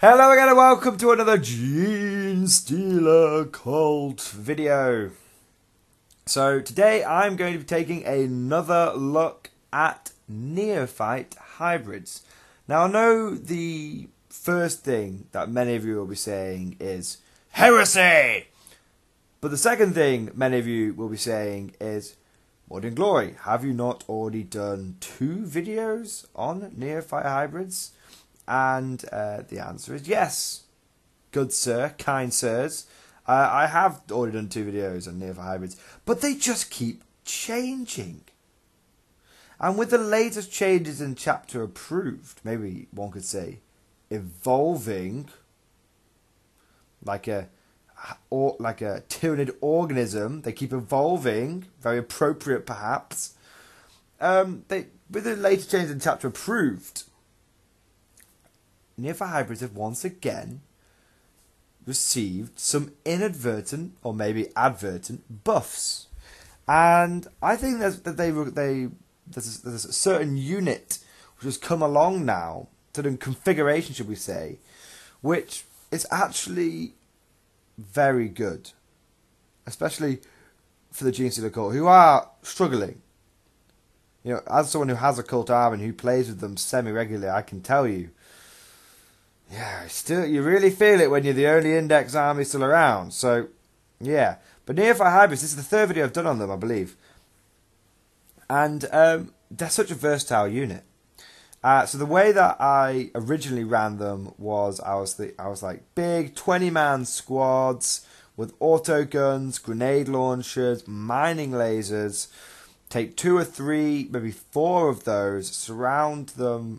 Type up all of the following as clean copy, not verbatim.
Hello again and welcome to another Genestealer cult video. So today I'm going to be taking another look at Neophyte hybrids. Now I know the first thing that many of you will be saying is heresy! But the second thing many of you will be saying is, Mordian Glory, have you not already done 2 videos on Neophyte hybrids? And the answer is yes. Good sir, kind sirs. I have already done 2 videos on Neophyte hybrids, but they just keep changing. And with the latest changes in chapter approved, maybe one could say, evolving like a tyrannid organism, they keep evolving, very appropriate perhaps. With the latest changes in chapter approved, Neophyte hybrids have once again received some inadvertent or maybe advertent buffs, and I think there's a certain unit which has come along now, certain configuration, should we say, which is actually very good, especially for the Genestealer cult who are struggling. You know, as someone who has a cult army and who plays with them semi-regularly, I can tell you, yeah, you really feel it when you're the only index army still around. So, yeah. But Neophyte hybrids, this is the 3rd video I've done on them, I believe. And they're such a versatile unit. So the way that I originally ran them was I was like big 20-man squads with auto guns, grenade launchers, mining lasers. Take 2 or 3, maybe 4 of those. Surround a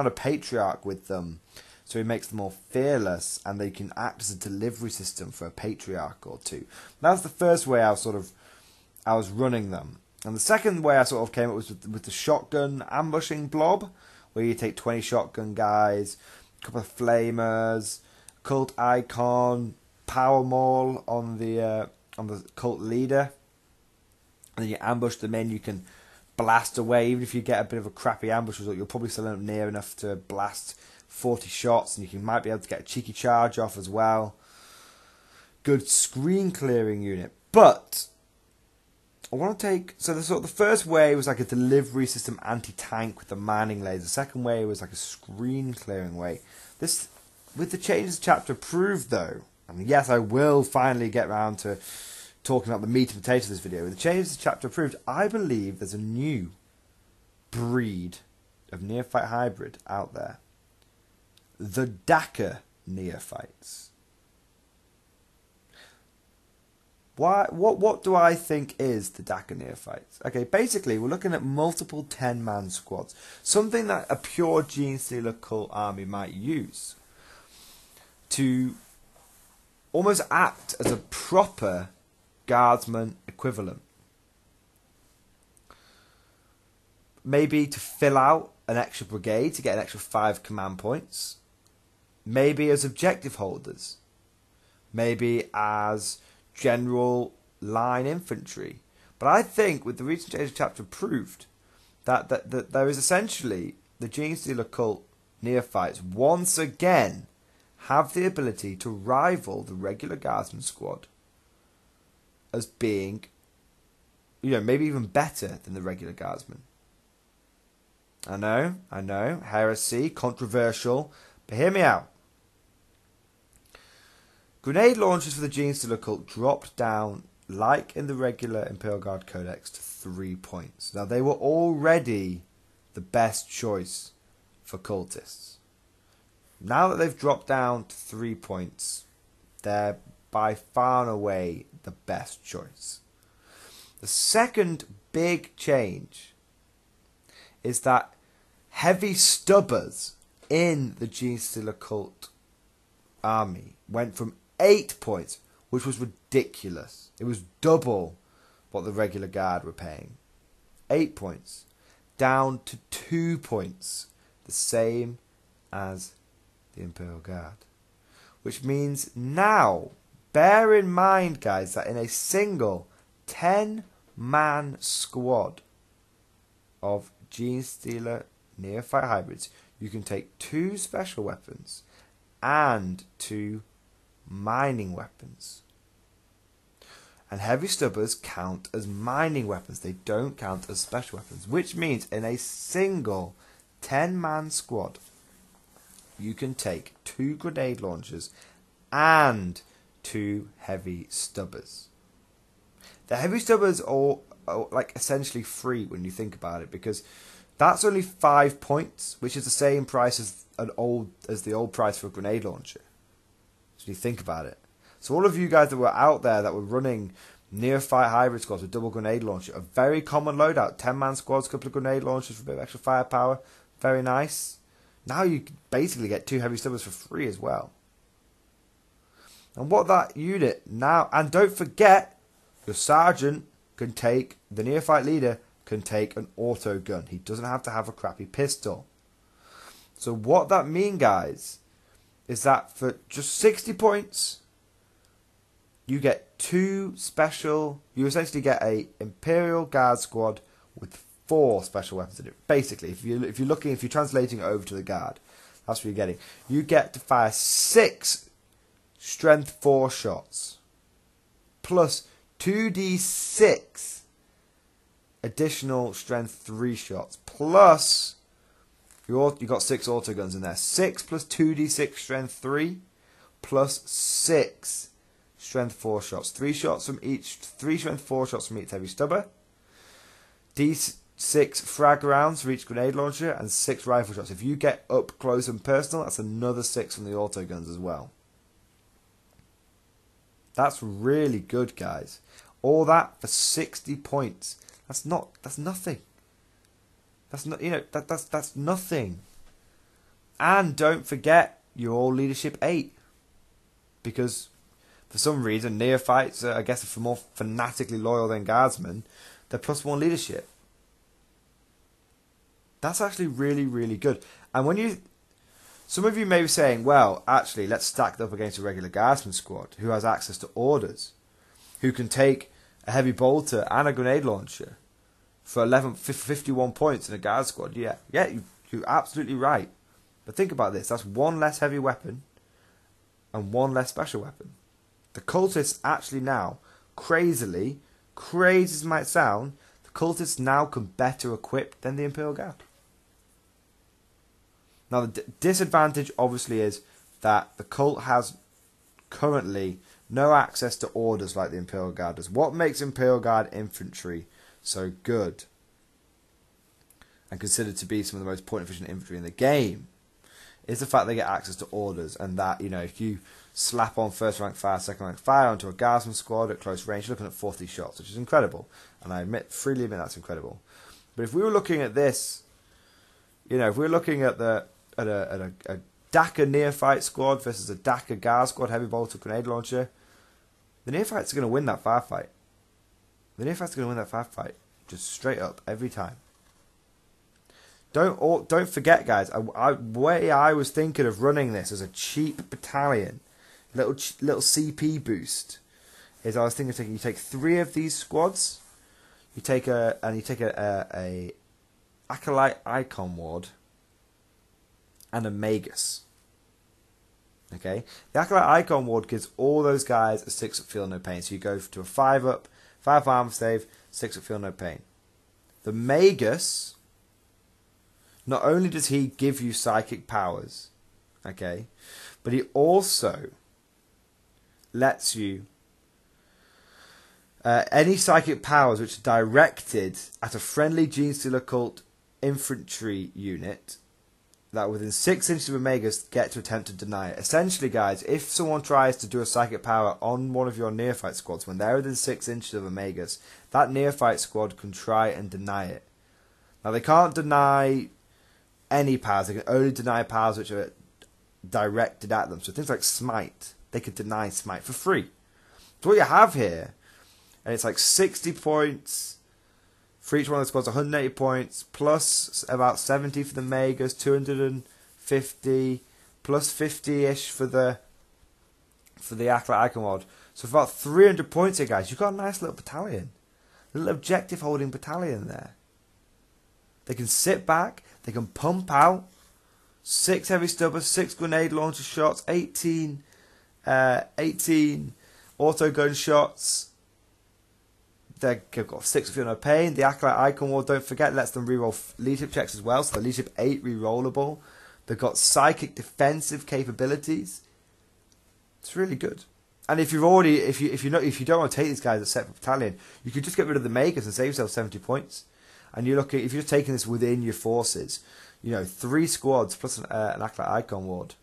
patriarch with them, so he makes them more fearless, and they can act as a delivery system for a patriarch or 2. That was the first way I was running them. And the second way I sort of came up was with the shotgun ambushing blob, where you take 20 shotgun guys, a couple of flamers, cult icon, power maul on the cult leader, and then you ambush them in. You can blast away, even if you get a bit of a crappy ambush result, you'll probably still end up near enough to blast 40 shots, and you might be able to get a cheeky charge off as well. Good screen clearing unit. But I want to take, so the first way was like a delivery system anti-tank with the mining laser. The second way was like a screen clearing way. This, with the changes chapter approved though, and yes, I will finally get around to talking about the meat and potatoes of this video. With the changes to chapter approved, I believe there's a new breed of Neophyte hybrid out there. The Dakka Neophytes. What do I think is the Dakka Neophytes? Okay, basically we're looking at multiple 10-man squads. Something that a pure Genestealer cult army might use to almost act as a proper guardsman equivalent. Maybe to fill out an extra brigade to get an extra 5 command points. Maybe as objective holders. Maybe as general line infantry. But I think with the recent change of chapter approved that there is essentially the Genestealer cult Neophytes once again have the ability to rival the regular guardsman squad as being, you know, maybe even better than the regular guardsmen. I know, heresy, controversial, but hear me out. Grenade launchers for the Genestealer cult dropped down, like in the regular Imperial Guard Codex, to 3 points. Now, they were already the best choice for cultists. Now that they've dropped down to 3 points, they're by far and away the best choice. The second big change is that heavy stubbers in the Genestealer cult army went from 8 points, which was ridiculous. It was double what the regular guard were paying. 8 points, down to 2 points, the same as the Imperial Guard. Which means now, bear in mind, guys, that in a single 10-man squad of Genestealer Neophyte hybrids, you can take 2 special weapons and 2 mining weapons. And heavy stubbers count as mining weapons. They don't count as special weapons. Which means in a single 10-man squad, you can take 2 grenade launchers and 2 heavy stubbers. The heavy stubbers are like essentially free when you think about it, because that's only 5 points, which is the same price as the old price for a grenade launcher. So you think about it. So all of you guys that were out there that were running Neophyte hybrid squads with double grenade launcher, a very common loadout, 10-man squads, couple of grenade launchers for a bit of extra firepower, very nice. Now you basically get 2 heavy stubbers for free as well. And what that unit now, and don't forget, your sergeant can take, the Neophyte leader can take an auto gun. He doesn't have to have a crappy pistol. So what that means, guys, is that for just 60 points, you get 2 special, you essentially get a Imperial Guard squad with 4 special weapons in it. Basically, if you're translating it over to the Guard, that's what you're getting. You get to fire 6 strength 4 shots, plus 2d6 additional strength 3 shots, plus you got 6 auto guns in there. 6 plus 2d6 strength 3, plus 6 strength 4 shots. 3 shots from each. 3 strength 4 shots from each heavy stubber. D6 frag rounds for each grenade launcher, and 6 rifle shots. If you get up close and personal, that's another 6 from the auto guns as well. That's really good, guys. All that for 60 points. That's nothing. That's not, that's nothing. And don't forget your all leadership 8, because for some reason Neophytes, I guess, are more fanatically loyal than Guardsmen. They're +1 leadership. That's actually really, really good. And some of you may be saying, well, actually, let's stack it up against a regular Guardsman squad who has access to orders, who can take a heavy bolter and a grenade launcher for 51 points in a Guard squad. Yeah, you're absolutely right. But think about this. That's 1 less heavy weapon and 1 less special weapon. The cultists actually now, crazy as it might sound, the cultists now come better equipped than the Imperial Guard. Now, the disadvantage obviously is that the cult has currently no access to orders like the Imperial Guard does. What makes Imperial Guard infantry so good and considered to be some of the most point-efficient infantry in the game is the fact they get access to orders, and that, if you slap on first rank fire, second rank fire onto a Guardsman squad at close range, you're looking at 40 shots, which is incredible. And I freely admit that's incredible. But if we were looking at this, if we were looking at a Dakka Neophyte squad versus a Dakka Guard squad, heavy bolter, grenade launcher, the Neophytes are going to win that firefight. The Neophytes are going to win that firefight, just straight up every time. Don't forget, guys. I was thinking of running this as a cheap battalion, little CP boost. I was thinking you take 3 of these squads, you take a Acolyte Icon Ward and a Magus. Okay, the Acolyte Icon Ward gives all those guys a 6 up feel no pain. So you go to a 5 up, 5 armor save, 6 up feel no pain. The Magus, not only does he give you psychic powers, okay, but he also lets you any psychic powers which are directed at a friendly Genestealer cult infantry unit that within 6 inches of a Magus get to attempt to deny it. Essentially, guys, if someone tries to do a psychic power on one of your Neophyte squads when they're within 6 inches of a Magus, that Neophyte squad can try and deny it. Now, they can't deny any powers. They can only deny powers which are directed at them. So things like Smite, they could deny Smite for free. So what you have here, and it's like 60 points for each one of the squads, 180 points, plus about 70 for the Magus, 250, plus 50-ish for the Acolyte Icon Ward. So for about 300 points here, guys, you've got a nice little battalion. A little objective-holding battalion there. They can sit back, they can pump out 6 heavy stubbers, 6 grenade launcher shots, 18 auto gun shots. They've got 6 Feel No Pain. The Acolyte Icon Ward, don't forget, lets them reroll leadership checks as well. So the leadership 8 rerollable. They've got psychic defensive capabilities. It's really good. And if you don't want to take these guys as a separate battalion, you could just get rid of the makers and save yourself 70 points. And you're looking, if you're taking this within your forces, 3 squads plus an Acolyte Icon Ward.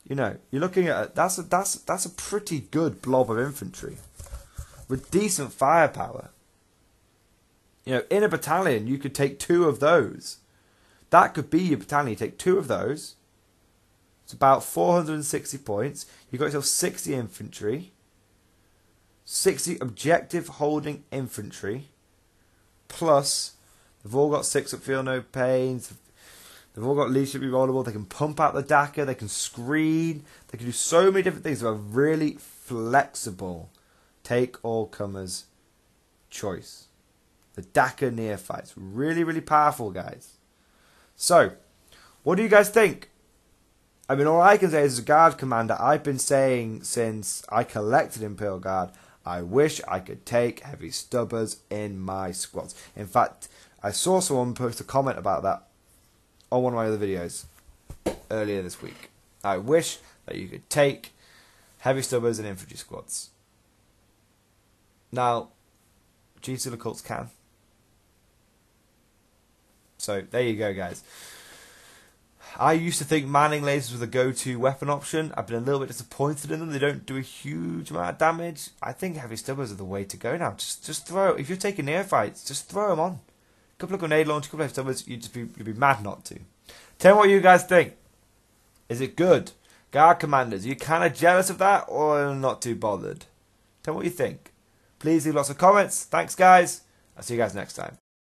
You're looking at that's a pretty good blob of infantry with decent firepower. In a battalion, you could take 2 of those. That could be your battalion. You take 2 of those. It's about 460 points. You've got yourself 60 infantry, 60 objective holding infantry, plus they've all got 6 that feel no pains. They've all got leadership rerollable. They can pump out the Dakka. They can screen. They can do so many different things. They're a really flexible take all comers choice. The Dakka Neophytes. Really, really powerful, guys. So, what do you guys think? I mean, all I can say is, as a Guard commander, I've been saying since I collected Imperial Guard, I wish I could take heavy stubbers in my squads. In fact, I saw someone post a comment about that on one of my other videos earlier this week. I wish that you could take heavy stubbers in infantry squads. Now, Genestealer cults can. So, there you go, guys. I used to think manning lasers were the go-to weapon option. I've been a little bit disappointed in them. They don't do a huge amount of damage. I think heavy stubbers are the way to go now. Just throw. If you're taking Neophytes, just throw them on. A couple of grenade launch, a couple of heavy stubbers. You'd be mad not to. Tell me what you guys think. Is it good? Guard commanders, are you kind of jealous of that or not too bothered? Tell me what you think. Please leave lots of comments. Thanks, guys. I'll see you guys next time.